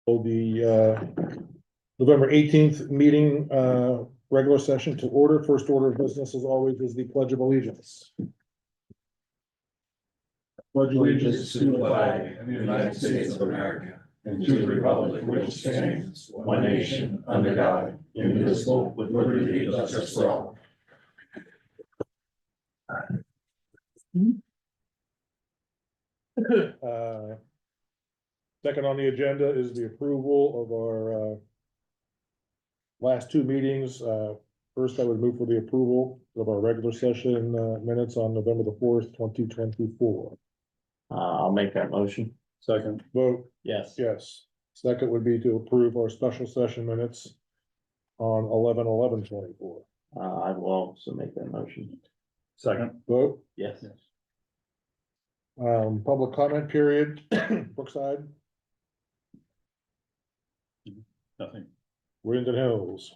The November 18th meeting, regular session to order. First order of business, as always, is the Pledge of Allegiance. Pledge allegiance to the flag of the United States of America and to the republic which stands one nation under God, indivisible, with liberty and justice for all. Second on the agenda is the approval of our last two meetings. First, I would move for the approval of our regular session minutes on November the 4th, 2024. I'll make that motion. Second. Vote Yes. yes. Second would be to approve our special session minutes on 11/11/24. I will also make that motion. Second. Vote Yes. public comment period. Brookside, Nothing. Willingdon Hills.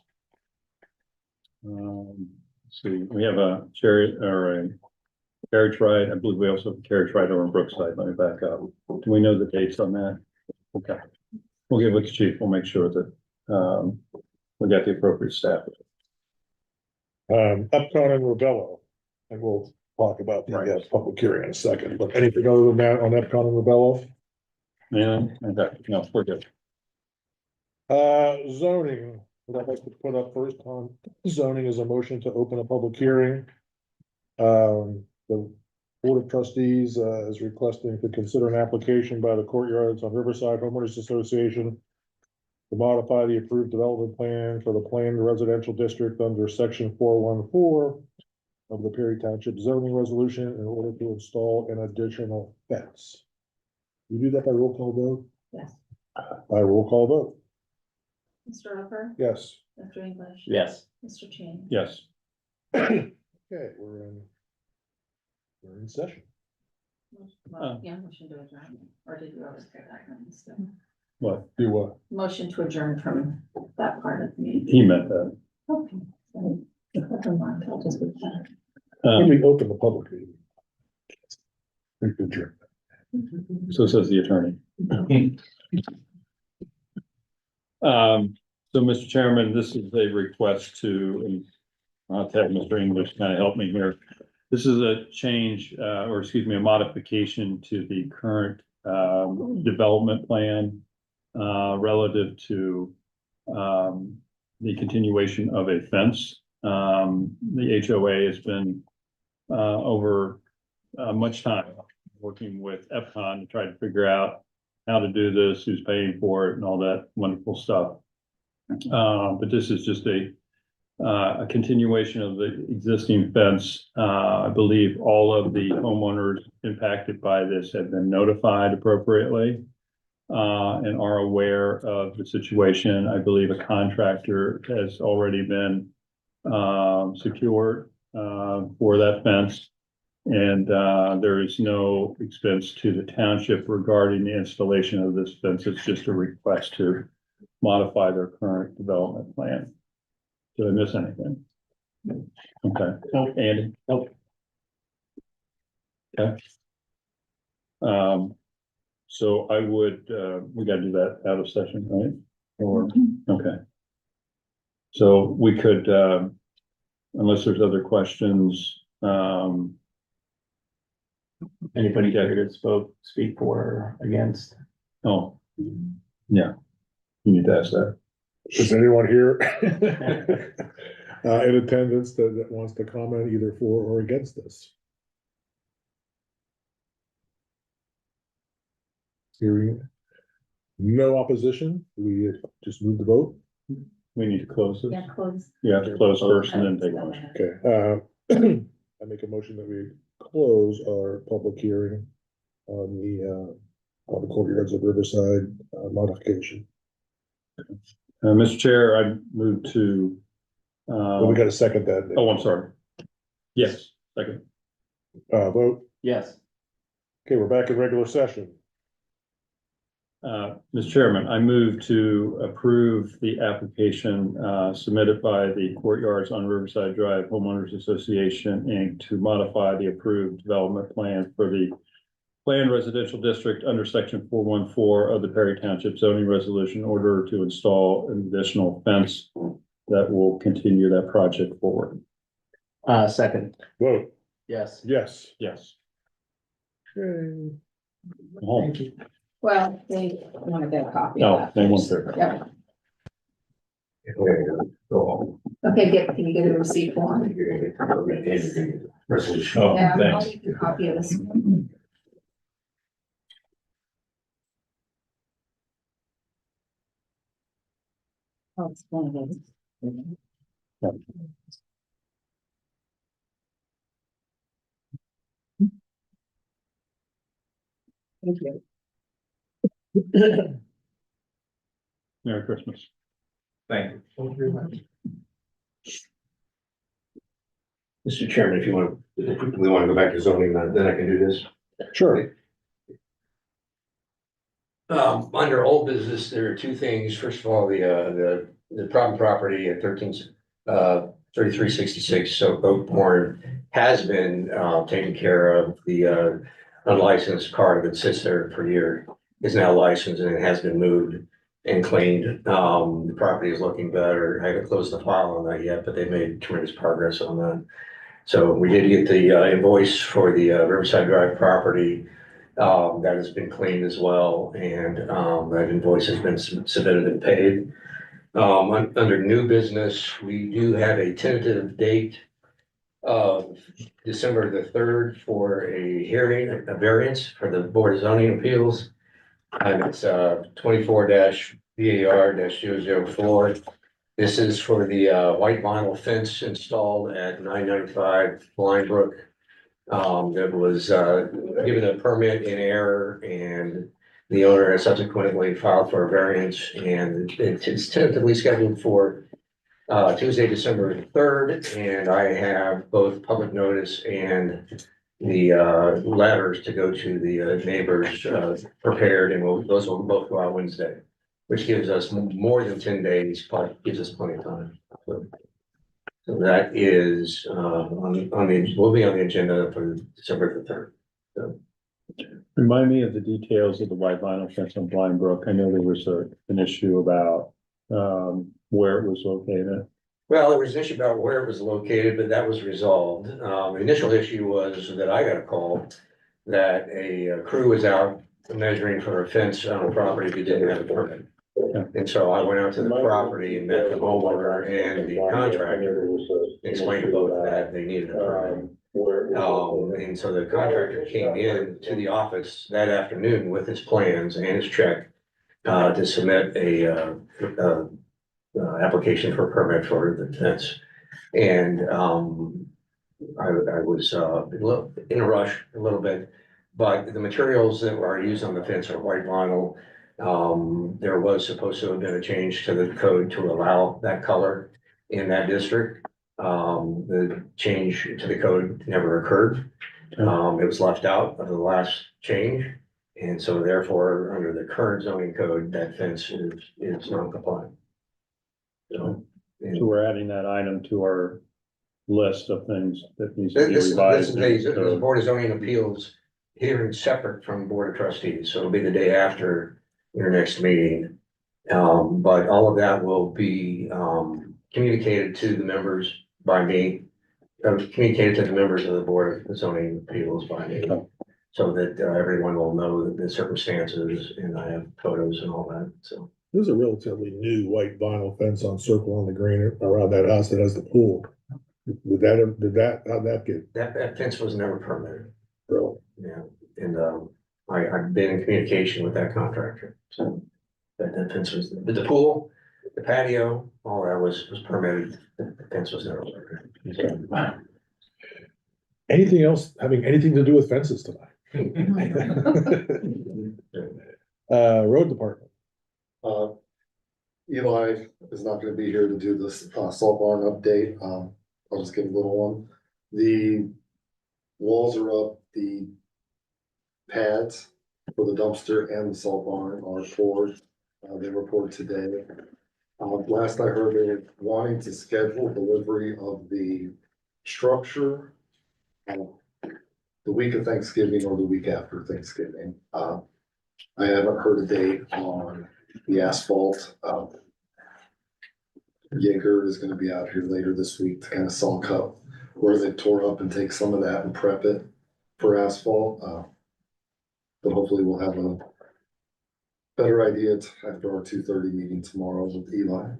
Let's see, we have a chariot or a carriage ride. I believe we also have a carriage ride over in Brookside. Let me back up. Do we know the dates on that? Okay. We'll get with the chief. We'll make sure that, we got the appropriate staff. Epcot and Rebello, and we'll talk about the Right. public hearing in a second, but anything other than that on Epcot and Rebello? Yeah, okay, no, we're good. Zoning, what I'd like to put up first on zoning is a motion to open a public hearing. The Board of Trustees, is requesting to consider an application by the Courtyards on Riverside Homeowners Association to modify the approved development plan for the planned residential district under section 414 of the Perry Township zoning resolution in order to install an additional fence. You do that by roll call vote? Yes. By roll call vote, Mr. Upper, yes. Mr. English. Yes. Mr. Cheney. Yes. Okay, we're in session. Yeah, motion to adjourn, or did you always say that? What? Do what? Motion to adjourn from that part of the meeting. He meant that. Okay. So, never mind, I'll just leave that. When we open the public meeting. Adjourn. So says the attorney. So Mr. Chairman, this is a request to, and I'll have Mr. English kind of help me here. This is a change, or excuse me, a modification to the current, development plan, relative to, the continuation of a fence. The HOA has been, over, much time working with Epcon to try to figure out how to do this, who's paying for it and all that wonderful stuff. But this is just a continuation of the existing fence. I believe all of the homeowners impacted by this have been notified appropriately, and are aware of the situation. I believe a contractor has already been, secured, for that fence. And there is no expense to the township regarding the installation of this fence. It's just a request to modify their current development plan. Did I miss anything? Okay. Nope. Andy? Nope. Okay. So I would, we gotta do that out of session, right? Or, okay. So we could, unless there's other questions, Anybody here to speak for or against? oh, yeah. You need to ask that. Is anyone here in attendance that wants to comment either for or against this? Hearing no opposition, we just move the vote. We need to close this. Yeah, close. You have to close first and then take a motion. Okay, I make a motion that we close our public hearing on the Courtyards of Riverside modification. Mr. Chair, I move to, Well, we got to second that. oh, I'm sorry. Yes, second. Vote. Yes. Okay, we're back in regular session. Mr. Chairman, I move to approve the application submitted by the Courtyards on Riverside Drive Homeowners Association, Inc. to modify the approved development plan for the planned residential district under section 414 of the Perry Township zoning resolution in order to install an additional fence that will continue that project forward. Second, Vote, yes. yes. Yes. Okay. Home. Well, they want to get a copy No, of that. they want first. their- Yep. So, Okay, can you get a receipt for them? resolution. Oh, Yeah, I'll thanks. make a copy of this one. Oh, it's one of those. Thank you. Merry Christmas. Thank you. Thank you very much. Mr. Chairman, if you want, if we want to go back to zoning, then I can do this. Sure. Under old business, there are two things. First of all, the problem property at 3366, so Oakmore has been, taken care of. The, unlicensed car that sits there for a year is now licensed and it has been moved and cleaned. The property is looking better. I haven't closed the file on that yet, but they made tremendous progress on that. So we did get the, invoice for the, Riverside Drive property. That has been cleaned as well, and that invoice has been submitted and paid. Under new business, we do have a tentative date of December the 3rd for a hearing, a variance for the Board of Zoning Appeals. And it's 24-VAR-004. This is for the white vinyl fence installed at 995 Blind Brook. That was given a permit in error, and the owner has subsequently filed for a variance, and it's tentatively scheduled for Tuesday, December 3rd, and I have both public notice and the letters to go to the neighbors prepared, and those will both go out Wednesday, which gives us more than 10 days, but gives us plenty of time. So that is will be on the agenda for December the 3rd. Remind me of the details of the white vinyl fence on Blind Brook. I know there was an issue about where it was located. Well, there was an issue about where it was located, but that was resolved. The initial issue was that I got a call that a crew was out measuring for a fence on a property that didn't have a permit. And so I went out to the property and met the homeowner and the contractor, explained to both that they needed a permit. And so the contractor came in to the office that afternoon with his plans and his check to submit a application for a permit for the fence. And I was in a rush a little bit, but the materials that are used on the fence are white vinyl. There was supposed to have been a change to the code to allow that color in that district. The change to the code never occurred. It was left out of the last change. And so therefore, under the current zoning code, that fence is non-compliant. So. So we're adding that item to our list of things that needs to be This revised. is the Board of Zoning Appeals hearing separate from Board of Trustees, so it'll be the day after your next meeting. But all of that will be communicated to the members by me, communicated to the members of the Board of Zoning Appeals by me, so that everyone will know the circumstances, and I have photos and all that, so. There's a relatively new white vinyl fence on Circle on the Green around that house that has the pool. How'd that get That fence was never permitted. built? Yeah, and I've been in communication with that contractor, so that fence was, but the pool, the patio, all that was permitted, the fence was never permitted. Anything else having anything to do with fences tonight? Road department. Eli is not gonna be here to do this, salt barn update, I'll just give a little one. The walls are up, the pads for the dumpster and the salt barn are poured, they were poured today. Last I heard, they were wanting to schedule delivery of the structure the week of Thanksgiving or the week after Thanksgiving. I haven't heard a date on the asphalt. Jaeger is gonna be out here later this week to kind of saw cut where they tore up and take some of that and prep it for asphalt. But hopefully we'll have a better idea after our 2:30 meeting tomorrow with Eli.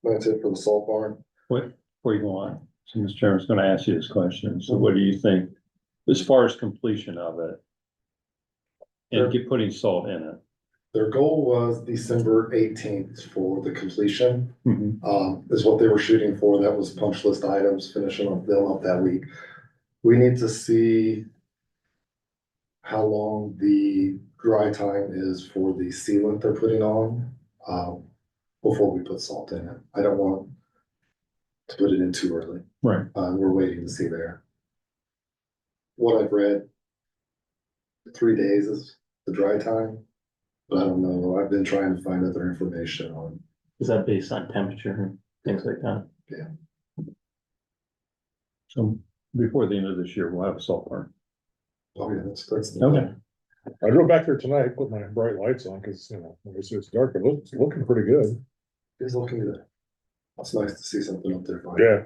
That's it for the salt barn. Before you go on, so Mr. Chairman's gonna ask you this question, so what do you think, as far as completion of it? And keep putting salt in it. Their goal was December 18th for the completion, Mhm. is what they were shooting for. That was punch list items, finishing them up that week. We need to see how long the dry time is for the sealant they're putting on, before we put salt in it. I don't want to put it in too early. Right. We're waiting to see there. What I've read, 3 days is the dry time, but I don't know. I've been trying to find other information on. Is that based on temperature and things like that? So before the end of this year, we'll have a salt barn. Oh, yeah, that's. Okay. I drove back there tonight, put my bright lights on, cause you know, it's dark, but it's looking pretty good. It's looking good. It's nice to see something up there. Yeah,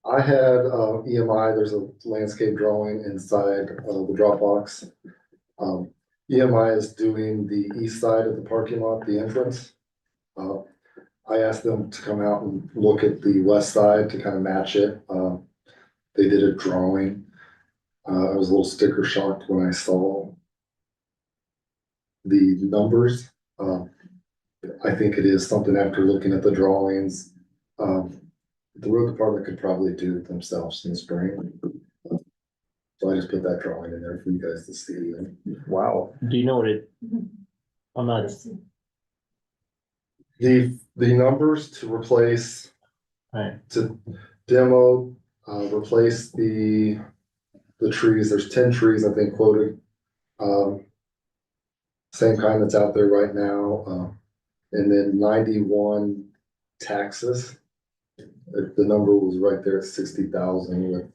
I had EMI, there's a landscape drawing inside the Dropbox. EMI is doing the east side of the parking lot, the entrance. I asked them to come out and look at the west side to kind of match it. They did a drawing. I was a little sticker shocked when I saw the numbers. I think it is something after looking at the drawings. The road department could probably do it themselves in the spring. So I just put that drawing in there for you guys to see. Wow. Do you know what it? I'm not, The numbers to replace, right, to demo, replace the trees, there's 10 trees, I think, quoted. Same kind that's out there right now, and then 91 taxes. The number was right there at 60,000 with.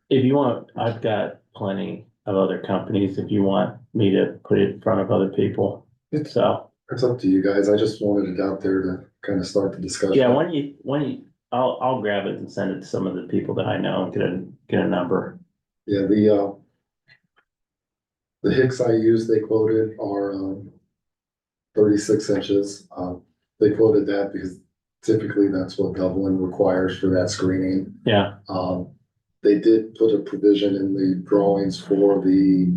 if you want, I've got plenty of other companies, if you want me to put it in front of other people, so. It's up to you guys. I just wanted it out there to kind of start the discussion. Yeah, when you, I'll grab it and send it to some of the people that I know and get a number. Yeah, the hicks I use, they quoted are 36 inches. They quoted that because typically that's what Dublin requires for that screening. Yeah, They did put a provision in the drawings for the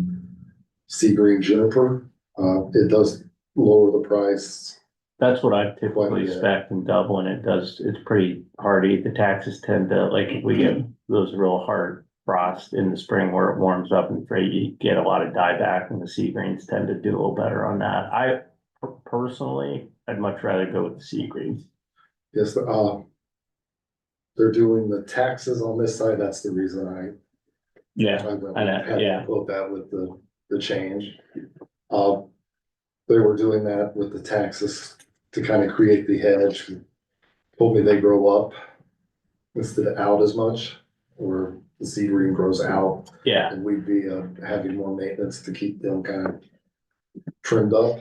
sea green juniper. It does lower the price. that's what I typically Quite a bit. expect in Dublin. It's pretty hardy. The taxes tend to, like, if we get those real hard frost in the spring where it warms up and you get a lot of dieback, and the sea greens tend to do a little better on that. I personally, I'd much rather go with the sea greens. Yes, they're doing the taxes on this side. That's the reason I Yeah, went I know, had yeah. to quote that with the change. They were doing that with the taxes to kind of create the hedge. Told me they grow up instead of out as much, or the seed green grows out, Yeah, and we'd be having more maintenance to keep them kind of trimmed up.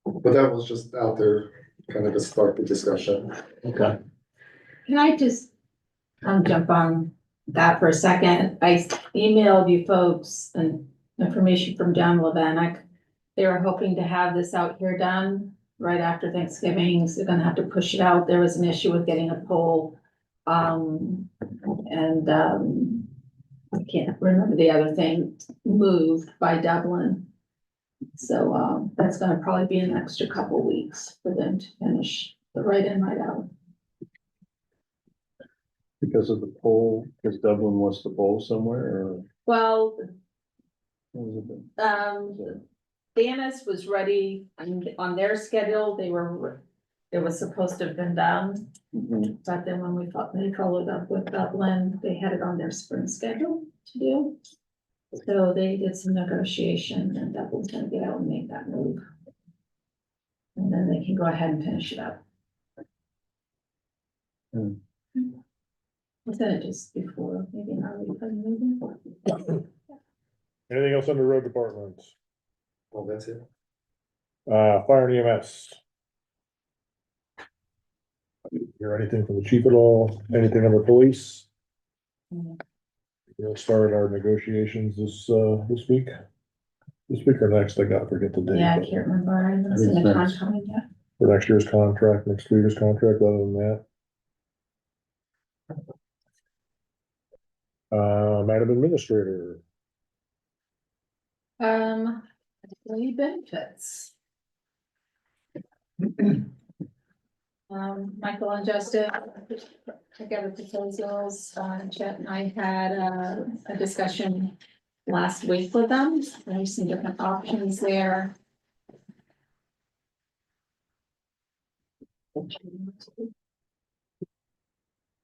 But that was just out there, kind of to start the discussion. okay. Can I just jump on that for a second? I emailed you folks and information from John Levanek. They were hoping to have this out here done right after Thanksgiving, so they're gonna have to push it out. There was an issue with getting a pole. I can't remember the other thing, moved by Dublin. So, that's gonna probably be an extra couple weeks for them to finish the right in, right out. Because of the poll, because Dublin wants the poll somewhere, or? Well, what was it? Dennis was ready and on their schedule, it was supposed to have been done. Mhm. But then when they followed up with Dublin, they had it on their spring schedule to do. So they did some negotiation and Dublin's gonna get out and make that move. And then they can go ahead and finish it up. I said it just before, maybe an early presentation. Anything else on the road department? Well, that's it. Fire and EMS. Hear anything from the chief at all? Anything on the police? Mm. We'll start our negotiations this week. This week or next, I gotta forget the date. Yeah, I but can't remember, I haven't seen the contract yet. For next year's contract, next 2 years contract, other than that. Madam Administrator, Employee benefits. Michael and Justin together proposals, Chet and I had a discussion last week with them. There's some different options there.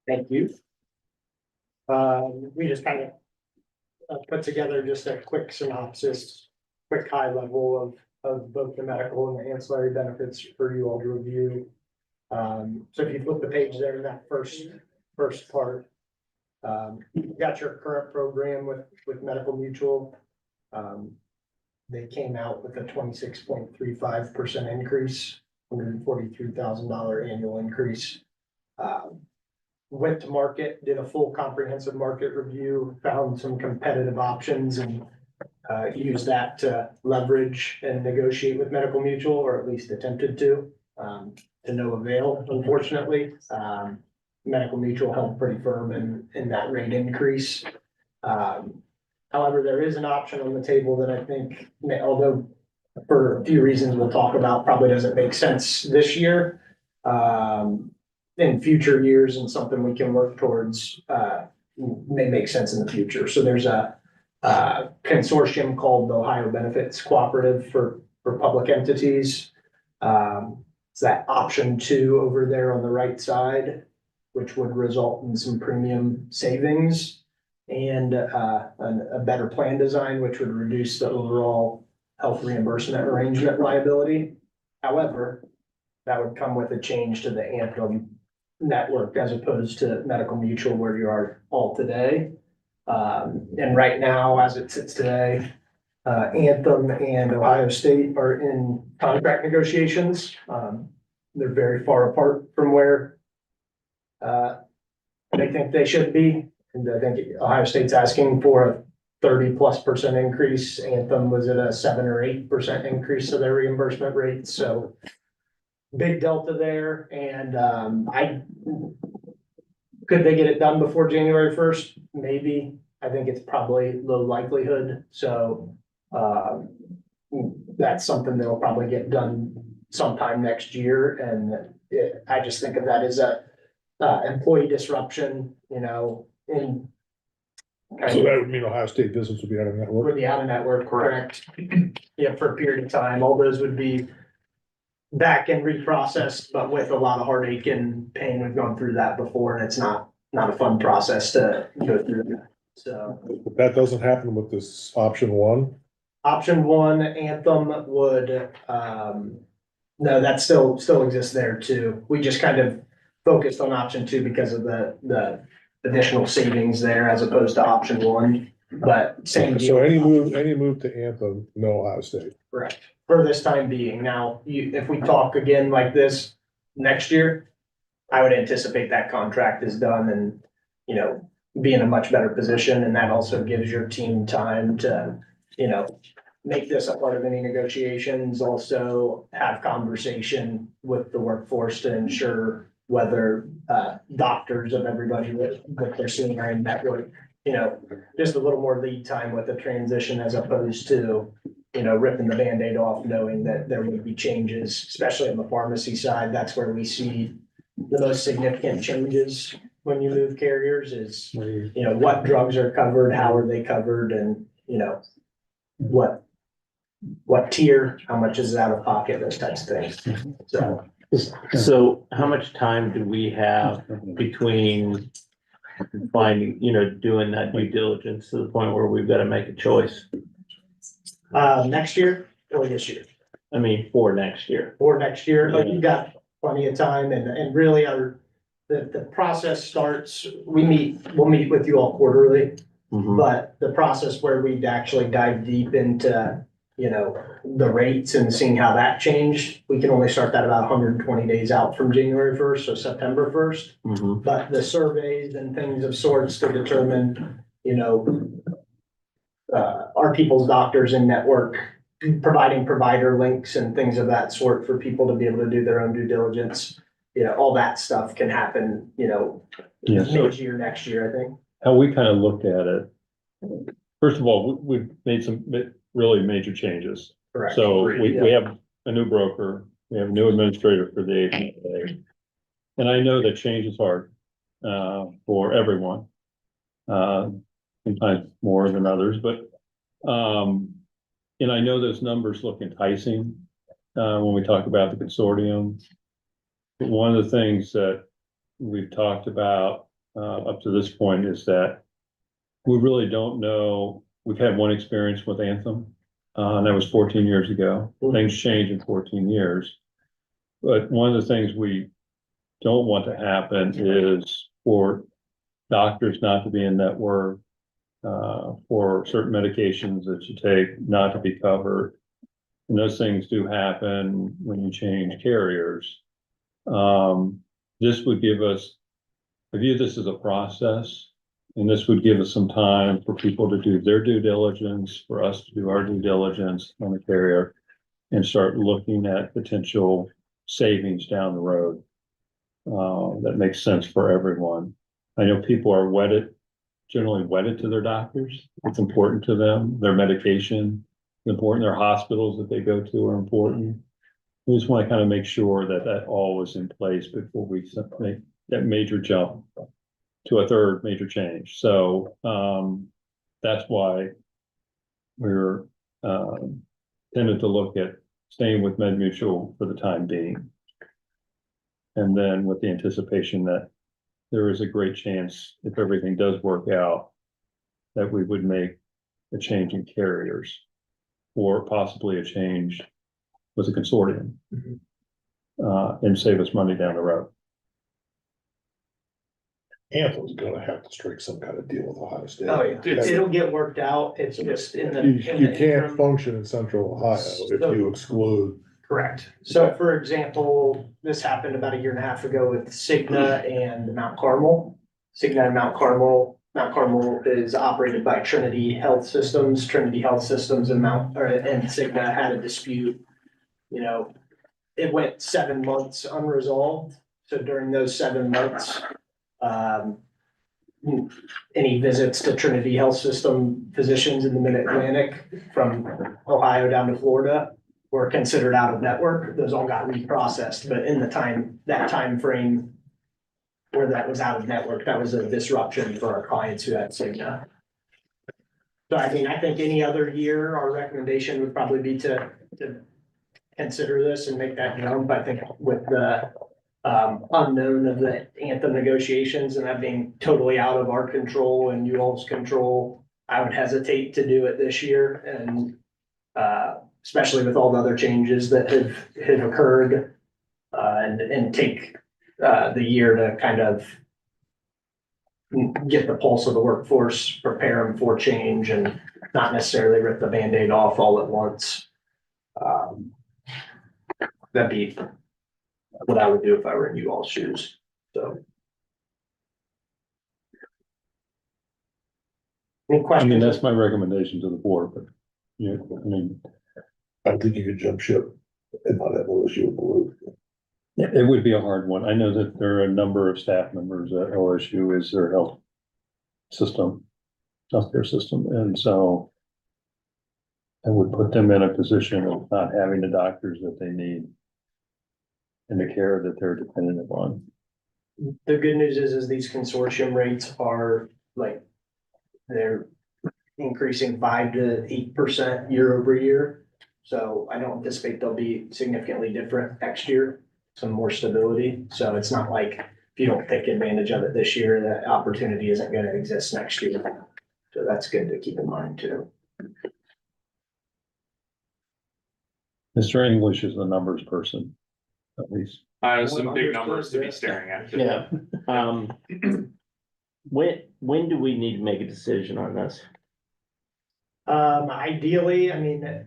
Thank you. We just kind of put together just a quick synopsis, quick high level of both the medical and the ancillary benefits for you all to review. So if you flip the page there, that first part, you got your current program with Medical Mutual. They came out with a 26.35% increase, $143,000 annual increase. Went to market, did a full comprehensive market review, found some competitive options and used that to leverage and negotiate with Medical Mutual, or at least attempted to no avail, unfortunately. Medical Mutual held pretty firm in that rate increase. However, there is an option on the table that I think, although for a few reasons we'll talk about, probably doesn't make sense this year. In future years and something we can work towards, may make sense in the future. So there's a consortium called the Ohio Benefits Cooperative for public entities. It's that option 2 over there on the right side, which would result in some premium savings and a better plan design, which would reduce the overall health reimbursement arrangement liability. However, that would come with a change to the Anthem network as opposed to Medical Mutual where you are all today. And right now, as it sits today, Anthem and Ohio State are in contract negotiations. They're very far apart from where they think they should be. And I think Ohio State's asking for a 30+% increase. Anthem was at a 7 or 8% increase of their reimbursement rate. So big delta there. And could they get it done before January 1st? Maybe. I think it's probably low likelihood. So that's something that'll probably get done sometime next year. And I just think of that as a employee disruption, in so that would mean Ohio State business would be out of network. would be out of network, correct? Yeah, for a period of time. All those would be back and reprocessed, but with a lot of heartache and pain. We've gone through that before, and it's not a fun process to go through. So But that doesn't happen with this option 1. option 1, Anthem would, no, that still exists there too. We just kind of focused on option 2 because of the additional savings there as opposed to option 1, but same deal. So any move to Anthem, no Ohio State. Correct, for this time being. Now, if we talk again like this next year, I would anticipate that contract is done and, be in a much better position. And that also gives your team time to, make this a part of any negotiations, also have conversation with the workforce to ensure whether doctors of everybody that they're seeing are in network, just a little more lead time with the transition as opposed to, ripping the Band-Aid off, knowing that there would be changes, especially on the pharmacy side. That's where we see the most significant changes when you move carriers is, what drugs are covered, how are they covered, and, what tier, how much is out of pocket, those types of things. So how much time do we have between finding, doing that due diligence to the point where we've got to make a choice? Next year or this year? I mean, for next year. Or next year, like you've got plenty of time and really the process starts, we'll meet with you all quarterly. Mhm. But the process where we'd actually dive deep into, you know, the rates and seeing how that changed, we can only start that about 120 days out from January 1st, so September 1st. Mhm. But the surveys and things of sorts to determine, you know, are people's doctors in network, providing provider links and things of that sort for people to be able to do their own due diligence. You know, all that stuff can happen, you know, Yeah, so mid-year, next year, I think. how we kind of looked at it. First of all, we've made some really major changes. Correct. So Agreed, we have a new broker, we have a new administrator for the APA. And I know that change is hard, for everyone. Sometimes more than others, but, and I know those numbers look enticing, when we talk about the consortium. But one of the things that we've talked about, up to this point is that we really don't know. We've had one experience with Anthem, and that was 14 years ago. Things change in 14 years. But one of the things we don't want to happen is for doctors not to be in network, for certain medications that you take not to be covered. And those things do happen when you change carriers. This would give us, I view this as a process, and this would give us some time for people to do their due diligence, for us to do our due diligence on the carrier, and start looking at potential savings down the road. That makes sense for everyone. I know people are generally wedded to their doctors. It's important to them. Their medication is important. Their hospitals that they go to are important. We just want to kind of make sure that that all was in place before we make that major jump to a third major change. So, that's why we're, tended to look at staying with MedMutual for the time being. And then with the anticipation that there is a great chance, if everything does work out, that we would make a change in carriers or possibly a change with a consortium, and save us money down the road. Anthem's gonna have to strike some kind of deal with Ohio State. Oh, yeah, it'll get worked out, it's just in the. You, in you the can't interim. function in central Ohio if you exclude. Correct. So for example, this happened about a year and a half ago with Cigna and Mount Carmel. Cigna and Mount Carmel is operated by Trinity Health Systems. Trinity Health Systems and Cigna had a dispute. You know, it went 7 months unresolved. So during those 7 months, any visits to Trinity Health System physicians in the Mid-Atlantic from Ohio down to Florida were considered out of network. Those all got reprocessed, but in that time frame where that was out of network, that was a disruption for our clients who had Cigna. So I mean, I think any other year, our recommendation would probably be to consider this and make that jump. I think with the unknown of the Anthem negotiations and that being totally out of our control and you all's control, I would hesitate to do it this year. And especially with all the other changes that have occurred, and take the year to kind of get the pulse of the workforce, prepare them for change and not necessarily rip the Band-Aid off all at once. That'd be what I would do if I were in you all's shoes, so. Any I questions? mean, that's my recommendation to the board, but, yeah, I mean, I don't think you could jump ship and not have OSU in the loop. it would be a hard one. I know that there are a number of staff members at OSU is their healthcare system, and so I would put them in a position of not having the doctors that they need and the care that they're dependent upon. The good news is these consortium rates are like, they're increasing 5 to 8% year over year. So I don't anticipate they'll be significantly different next year, some more stability. So it's not like if you don't take advantage of it this year, that opportunity isn't going to exist next year. So that's good to keep in mind too. Mr. English is the numbers person, at least. Some big numbers to be staring at. Yeah. When do we need to make a decision on this? Ideally, I mean,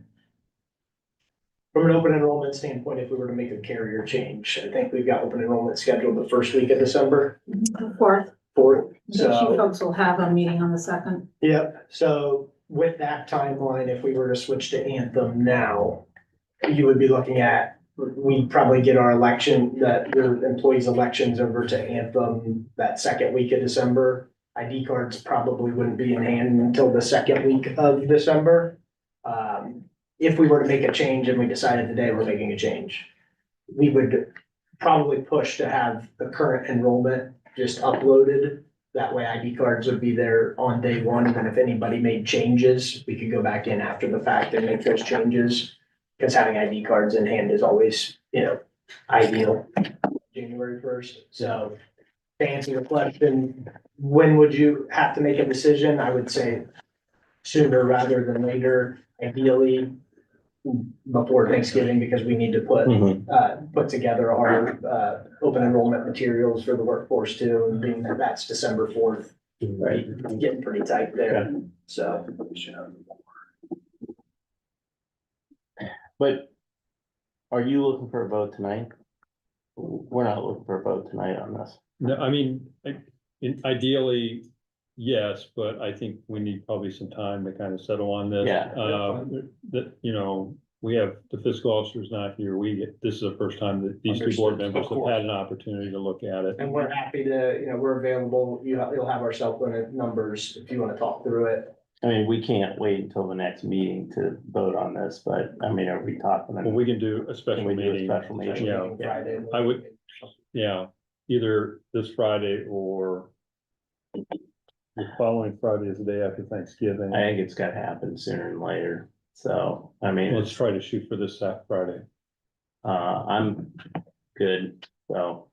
from an open enrollment standpoint, if we were to make a carrier change, I think we've got open enrollment scheduled the first week of December, The fourth, fourth. so So, you folks will have a meeting on the second. yep, so with that timeline, if we were to switch to Anthem now, you would be looking at, we'd probably get our election, your employees' elections over to Anthem that second week of December. ID cards probably wouldn't be in hand until the second week of December. If we were to make a change and we decided today we're making a change, we would probably push to have the current enrollment just uploaded. That way ID cards would be there on day one, and then if anybody made changes, we could go back in after the fact and make those changes. Because having ID cards in hand is always, ideal, January first. So to answer your question, when would you have to make a decision? I would say sooner rather than later, ideally before Thanksgiving, because we need to put together our, open enrollment materials for the workforce too, and being that that's December 4th, right? Getting pretty tight there, so. But are you looking for a vote tonight? We're not looking for a vote tonight on this. No, I mean, ideally, yes, but I think we need probably some time to kind of settle on this. Yeah. We have the fiscal officer's not here. This is the first time that these two board Understood. members Of have had an opportunity to look at it. And we're happy to, we're available, you'll have our cell phone numbers if you wanna talk through it. I mean, we can't wait until the next meeting to vote on this, but I mean, are we talking? Well, we can do a special Can we do a meeting. special meeting? Yeah, Friday. I would- yeah, either this Friday or the following Friday is the day after Thanksgiving. I think it's gotta happen sooner than later, so, I mean, Let's try to shoot for this Friday. I'm good, so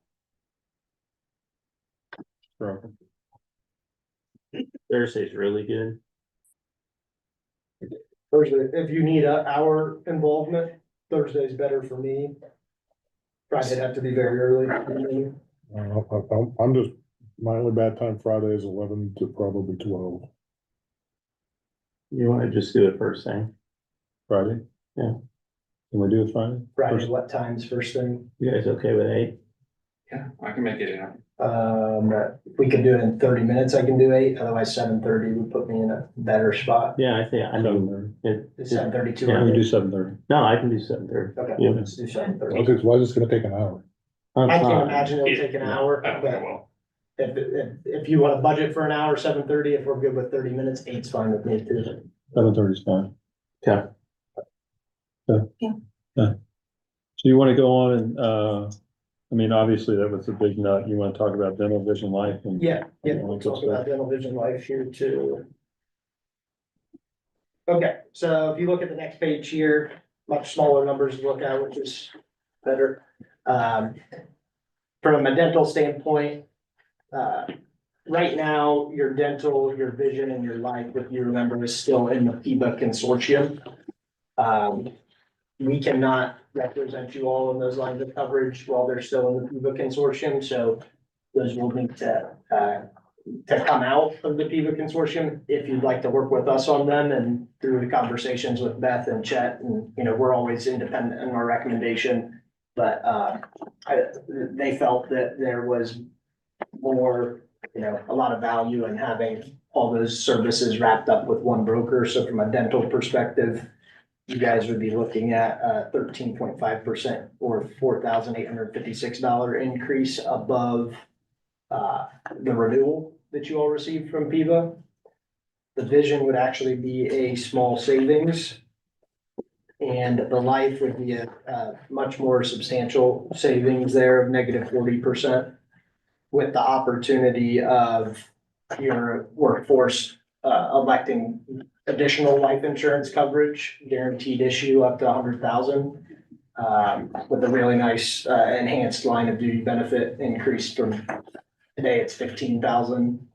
Sure. Thursday's really good. Thursday, if you need our involvement, Thursday's better for me. Friday'd have to be very early. I'm just, my only bad time Friday is 11 to probably 12 You wanna just do it first thing? Friday? Yeah. Can we do it Friday? Friday, First- what times first thing? You guys okay with 8? Yeah, I can make it happen. If we could do it in 30 minutes, I can do 8, otherwise 7:30 would put me in a better spot. Yeah, I think, I mean, 7:30. Is 7:30 too Yeah, We early? do 7:30. no, I can do 7:30. Okay, Yeah. let's do 7:30. Why is this gonna take an hour? I can't imagine it'll take an Yeah, hour, I don't but know, well, if you want to budget for an hour, 7:30, if we're good with 30 minutes, 8's fine with me too. 7:30 is fine. Okay. So you want to go on and, I mean, obviously that was a big nut. You want to talk about dental vision life and. Yeah, we'll talk about dental vision life here too. Okay, so if you look at the next page here, much smaller numbers to look at, which is better. From a dental standpoint, right now, your dental, your vision and your life, if you remember, is still in the PIBA consortium. We cannot represent you all in those lines of coverage while they're still in the PIBA consortium, so those will need to come out of the PIBA consortium if you'd like to work with us on them and through the conversations with Beth and Chet, and, we're always independent in our recommendation. But, they felt that there was more, a lot of value in having all those services wrapped up with one broker. So from a dental perspective, you guys would be looking at 13.5% or $4,856 increase above the renewal that you all received from PIBA. The vision would actually be a small savings. And the life would be a much more substantial savings there of negative 40%. With the opportunity of your workforce electing additional life insurance coverage, guaranteed issue up to 100,000. With a really nice enhanced line of duty benefit increase from today it's 15,000.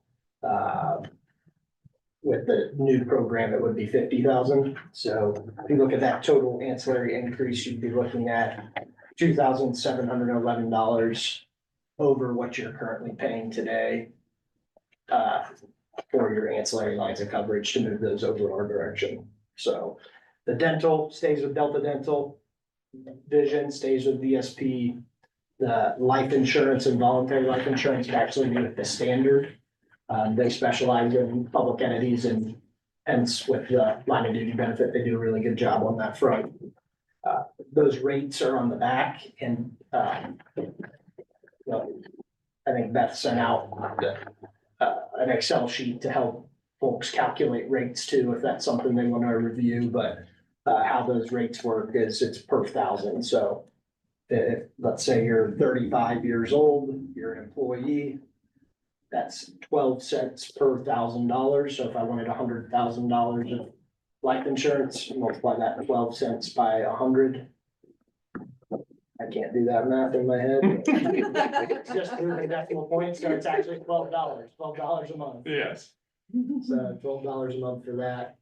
With the new program, it would be 50,000. So if you look at that total ancillary increase, you'd be looking at $2,711 over what you're currently paying today. For your ancillary lines of coverage to move those over our direction. So the dental stays with Delta Dental. Vision stays with VSP. The life insurance and voluntary life insurance actually be with the standard. They specialize in public entities and hence with the line of duty benefit, they do a really good job on that front. Those rates are on the back and, well, I think Beth sent out an Excel sheet to help folks calculate rates too, if that's something they want to review, but how those rates work is it's per thousand. So if, let's say you're 35 years old, you're an employee, that's 12 cents per $1,000. So if I wanted $100,000 of life insurance, multiply that 12 cents by 100. I can't do that math in my head. It's just through the decimal points, so it's actually $12 a month. Yes. So $12 a month for that,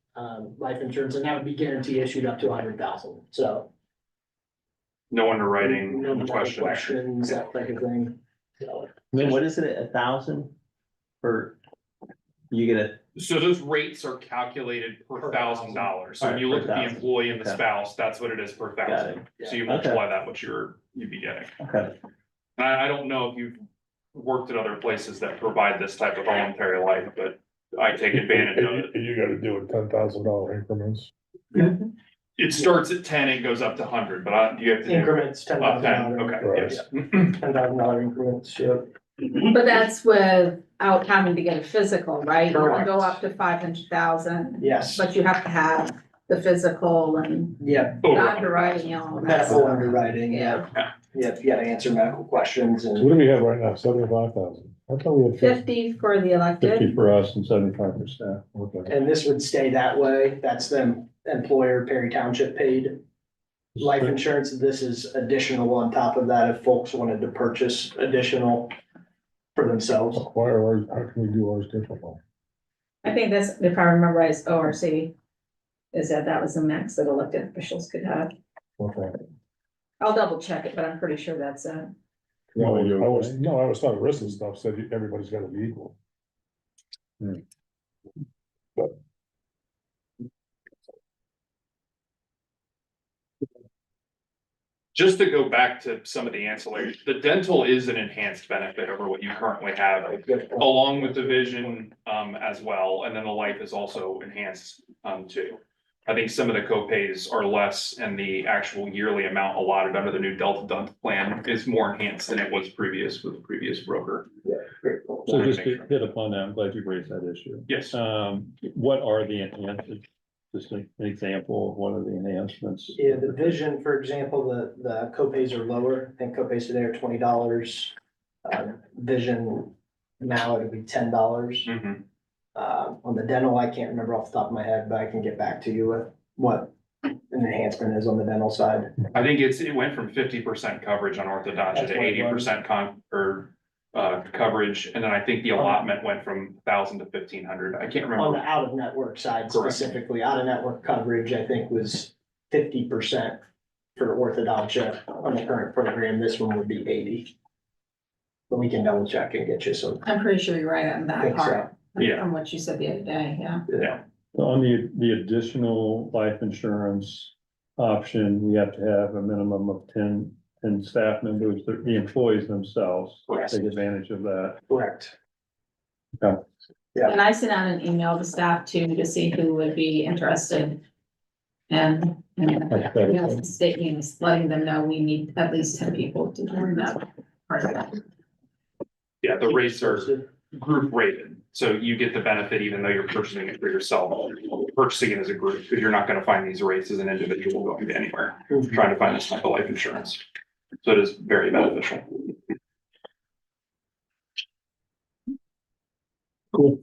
life insurance, and that would be guarantee issued up to 100,000, so. No underwriting, No no question. questions, that type of thing. So, Then what is it, 1,000? For, you get a, So those rates are calculated per $1,000. So when you look at the Alright, per employee and the Okay. spouse, that's what it is per got thousand. it, So you Okay. multiply that, what you'd be getting. okay. And I don't know if you've worked at other places that provide this type of voluntary life, but I take advantage of it. And you gotta do it $10,000 increments. It starts at 10 and goes up to 100, but you have to do Increments, up $10,000. 10, okay, Right. yes. $10,000 increments, yeah. But that's without having to get a physical, right? You can go Correct. up to 500,000, Yes, but you have to have the physical and yeah, Over the 100,000. underwriting and all that. medical stuff. underwriting, yeah. Yeah, you gotta answer medical questions So and. what do we have right now? 75,000? I thought we had 50. 50 for the 50 elected. for us and 75 for staff. Okay. And this would stay that way. That's the employer Perry Township paid life insurance. This is additional on top of that if folks wanted to purchase additional for themselves. Why are ours, how can we do ours differently? I think that's, if I remember right, it's ORC. Is that was the max that elected officials could have. Okay. I'll double check it, but I'm pretty sure that's it. No, I you was, okay? no, I was thought Arissa's stuff said everybody's gotta be equal. Just to go back to some of the ancillary, the dental is an enhanced benefit over what you currently have, along with the vision, as well, and then the life is also enhanced, too. I think some of the co-pays are less and the actual yearly amount allotted under the new Delta Dental plan is more enhanced than it was previous with the previous broker. So just to hit upon that, I'm glad you raised that issue. Yes, What are the enhancements? Just an example of one of the enhancements. Yeah, the vision, for example, the co-pays are lower. I think co-pays today are $20. Vision now it'll be $10. Mhm. On the dental, I can't remember off the top of my head, but I can get back to you with what an enhancement is on the dental side. I think it went from 50% coverage on orthodontia That's to what it was. 80% coverage, and then I think the allotment went from 1,000 to 1,500. I can't On the remember. out of network side Correct. specifically, out of network coverage, I think was 50% for orthodontia on the current program. This one would be 80. But we can double check and get you some. I'm pretty sure you're right on that Think so. part. Yeah. From what you said the other day, yeah. Yeah, On the additional life insurance option, we have to have a minimum of 10 staff members, the employees themselves Correct. take advantage of that. Correct. And I sent out an email to staff too, to see who would be interested. And, stating, letting them know we need at least 10 people to join that part of that. yeah, the rates are group rated, so you get the benefit even though you're purchasing it for yourself. Purchasing it as a group, because you're not gonna find these rates as an individual going anywhere, trying to find this type of life insurance. So it is very beneficial. Cool.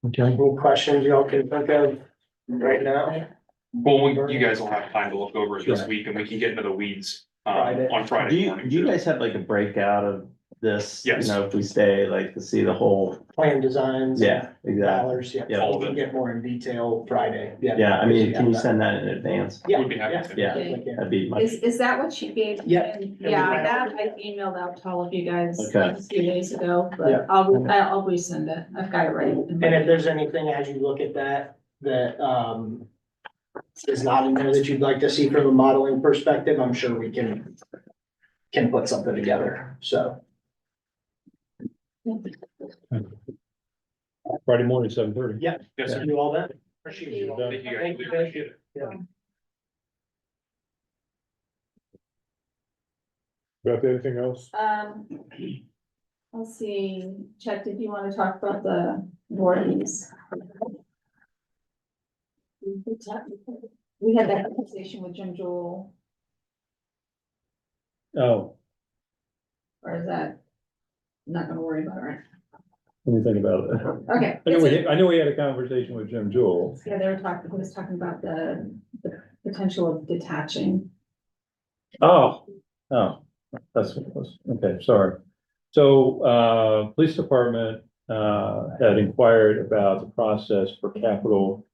Okay. Any questions y'all can think of right now? Well, you guys will have time to look over it this Sure. week and we can get into the weeds, Friday. on Friday Do you, morning. do you too. guys have like a breakout of this, you Yes. know, if we stay, like, to see the whole, Plan designs. yeah, exactly. Dollars, yeah. Yeah. So we'll get more in detail Friday. Yeah, I mean, can you send that in advance? Yeah. Would be happy to. Yeah. definitely can. That'd be much, Is that what she gave? Yeah. Yeah, that I emailed out to all of you guys Okay. a few days ago, Yeah. but I'll resend it. I've got it right. in my- And if there's anything as you look at that, is not in there that you'd like to see from a modeling perspective, I'm sure we can put something together, so. Friday morning, 7:30. Yeah. Yes, sir. Do all that. Appreciate you. Done. Thank you guys. Thank you. Appreciate it. Beth, anything else? Let's see, Chet, did you want to talk about the boardies? We had that conversation with Jim Joel, Oh, or is that not gonna worry about it, right? what do you think about it? Okay. I know we had a conversation with Jim Jewell. Yeah, he was talking about the potential of detaching. Oh, that's what it was. Okay, sorry. So, police department, had inquired about the process for capital,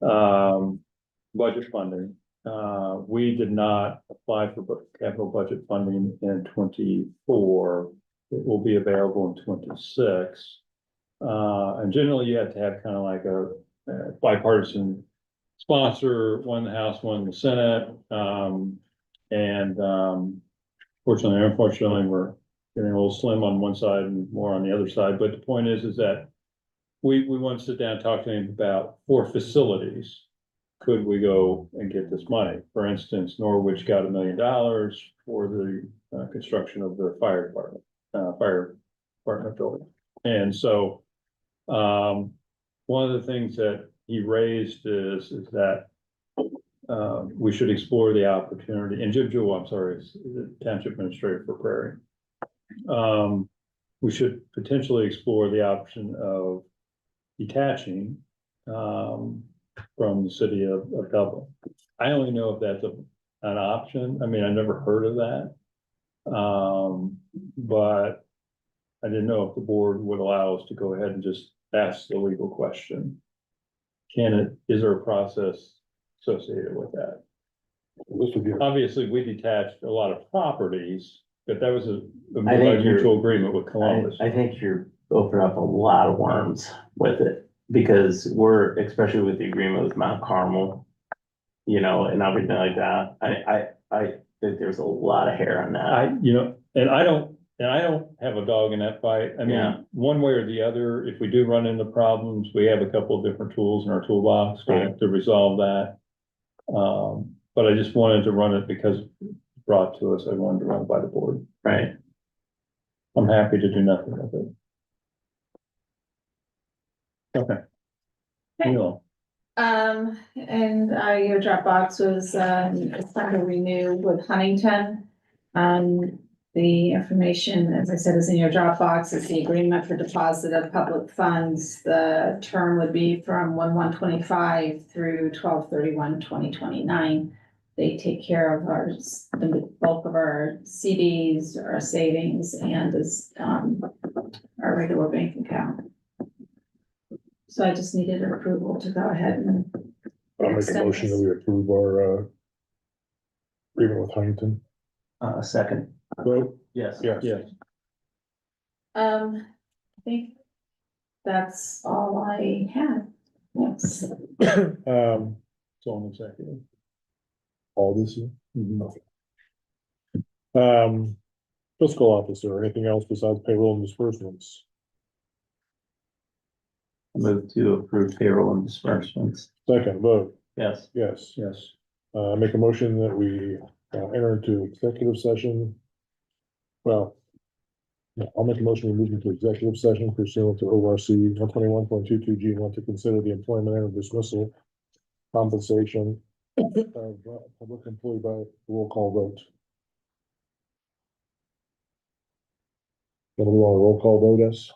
budget funding. We did not apply for capital budget funding in 24. It will be available in 26. And generally you have to have kind of like a bipartisan sponsor, one in the House, one in the Senate. Fortunately, or unfortunately, we're getting a little slim on one side and more on the other side. But the point is that we want to sit down and talk to him about for facilities. Could we go and get this money? For instance, Norwich got $1 million for the construction of their fire department building. And so, one of the things that he raised is that we should explore the opportunity, and Jim Jewell, I'm sorry, is the township administrator for Prairie. We should potentially explore the option of detaching from the city of Dublin. I only know if that's an option. I mean, I never heard of that. But I didn't know if the board would allow us to go ahead and just ask the legal question. Is there a process associated with that? This would be, Obviously, we detached a lot of properties, but that was a I think you're- mutual agreement with Columbus. I think you're opening up a lot of worms with it, because especially with the agreement with Mount Carmel, you know, and everything like that, I think there's a lot of hair on that. I don't have a dog in that fight. I Yeah. mean, one way or the other, if we do run into problems, we have a couple of different tools in our toolbox to resolve that. But I just wanted to run it because it was brought to us. I wanted to run it by the board. Right. I'm happy to do nothing with it. Okay. Neil, And your Dropbox was, it's time to renew with Huntington. The information, as I said, is in your Dropbox. It's the agreement for deposit of public funds. The term would be from 1/1/25 through 12/31/2029. They take care of the bulk of our CDs, our savings, and our regular bank account. So I just needed an approval to go ahead and. I'll make a motion that we approve our agreement with Huntington. Second, Vote, yes. yes. yes, I think that's all I have. Yes. it's on executive. All this year. Mhm. Fiscal officer, anything else besides payroll and disbursements? Move to approve payroll and disbursements. Second, vote, Yes. yes. Yes, Make a motion that we enter into executive session. Well, I'll make a motion, we move into executive session pursuant to ORC 121.22G1 to consider the employment and dismissal compensation of public employee by roll call vote. Anybody want a roll call vote, yes?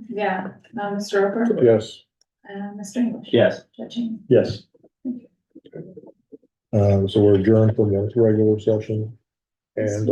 Yeah, Mr. Roper, Yes. Mr. English. Yes. Judging. yes. So we're adjourned from the regular session and